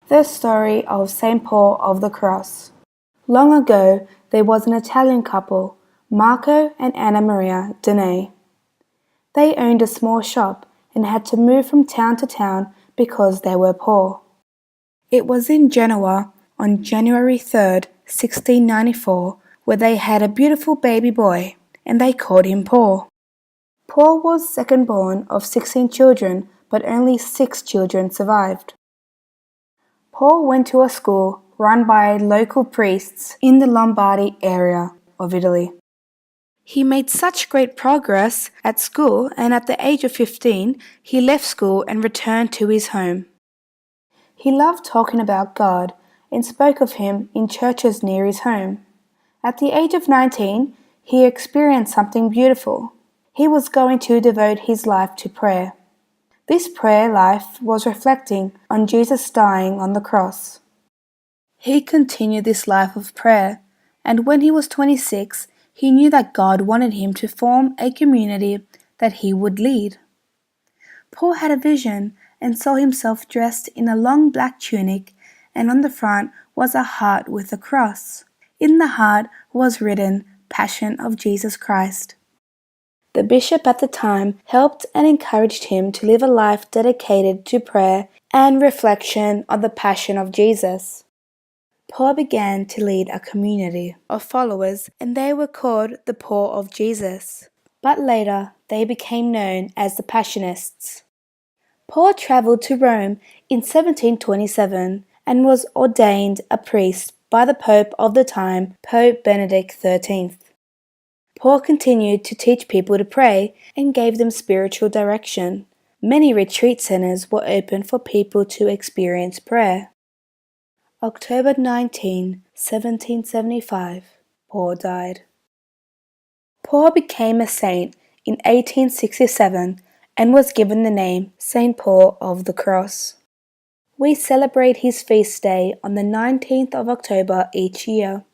The story of St. Paul of the Cross. Long ago, there was an Italian couple, Marco and Anna Maria Dene. They owned a small shop and had to move from town to town because they were poor. It was in Genoa on January 3rd, 1694, where they had a beautiful baby boy, and they called him Paul. Paul was second born of 16 children, but only 6 children survived. Paul went to a school run by local priests in the Lombardy area of Italy. He made such great progress at school, and at the age of 15, he left school and returned to his home. He loved talking about God and spoke of him in churches near his home. At the age of 19, he experienced something beautiful. He was going to devote his life to prayer. This prayer life was reflecting on Jesus dying on the cross. He continued this life of prayer, and when he was 26, he knew that God wanted him to form a community that he would lead. Paul had a vision and saw himself dressed in a long black tunic, and on the front was a heart with a cross. In the heart was written, Passion of Jesus Christ. The bishop at the time helped and encouraged him to live a life dedicated to prayer and reflection on the Passion of Jesus. Paul began to lead a community of followers, and they were called the Poor of Jesus. But later they became known as the Passionists. Paul travelled to Rome in 1727 and was ordained a priest by the Pope of the time, Pope Benedict XIII. Paul continued to teach people to pray and gave them spiritual direction. Many retreat centers were opened for people to experience prayer. October 19, 1775, Paul died. Paul became a saint in 1867 and was given the name St. Paul of the Cross. We celebrate his feast day on the 19th of October each year.